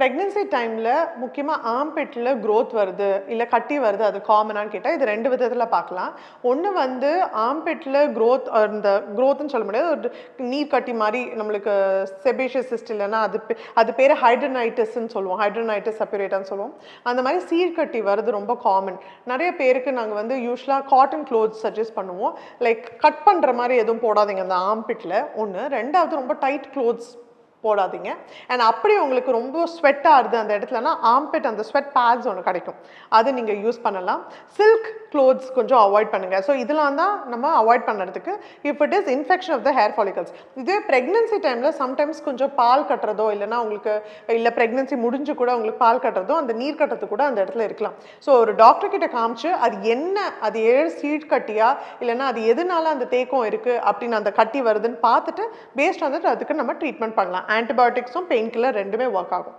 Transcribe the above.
Pregnancy டைமில் முக்கியமாக ஆம்பிட்டில் growth வருது இல்லை கட்டி வருது அது காமனான்னு கேட்டால் இது ரெண்டு விதத்தில் பார்க்கலாம். ஒன்று வந்து ஆம்பிட்டில் க்ரோத், இந்த க்ரோத்னு சொல்ல முடியாது, ஒரு நீர் கட்டி மாதிரி நம்மளுக்கு செபேஷியஸ் சிஸ்ட் இல்லைன்னா அது பேர் ஹைட்ரனைட்டிஸ்ன்னு சொல்லுவோம், ஹைட்ரனைட்டிஸ் சப்பிரேட்டான்னு சொல்லுவோம். அந்த மாதிரி சீர்கட்டி வருது ரொம்ப காமன். நிறைய பேருக்கு நாங்கள் வந்து யூஸ்வலாக காட்டன் க்ளோத்ஸ் சஜஸ்ட் பண்ணுவோம். லைக் கட் பண்ணுற மாதிரி எதுவும் போடாதீங்க அந்த ஆம்பிட்டில். ஒன்று. ரெண்டாவது ரொம்ப டைட் க்ளோத்ஸ் போடாதீங்க. அண்ட் அப்படி உங்களுக்கு ரொம்ப ஸ்வெட்டாக ஆகுது அந்த இடத்துலனா ஆம்பிட் அந்த ஸ்வெட் பேட்ஸ் ஒன்று கிடைக்கும், அது நீங்கள் யூஸ் பண்ணலாம். சில்க் க்ளோத்ஸ் கொஞ்சம் அவாய்ட் பண்ணுங்கள். ஸோ இதெல்லாம் தான் நம்ம அவாய்ட் பண்ணுறதுக்கு. If it is infection of the hair follicles. இதே ப்ரெக்னன்சி டைமில் சம்டைம்ஸ் கொஞ்சம் பால் கட்டுறதோ இல்லைனா உங்களுக்கு இல்லை ப்ரெக்னன்சி முடிஞ்சு கூட உங்களுக்கு பால் கட்டுறதோ அந்த நீர் கட்டுறது கூட அந்த இடத்துல இருக்கலாம். ஸோ ஒரு டாக்டர் கிட்ட காமிச்சு அது என்ன, அது ஏழு சீட் கட்டியா இல்லைனா அது எதனால அந்த தேக்கம் இருக்குது அப்படின்னு அந்த கட்டி வருதுன்னு பார்த்துட்டு பேஸ்ட் வந்துட்டு அதுக்கு நம்ம ட்ரீட்மெண்ட் பண்ணலாம். ஆன்டிபயோட்டிக்ஸும் பெயின் கில்லர் ரெண்டுமே ஒர்க் ஆகும்.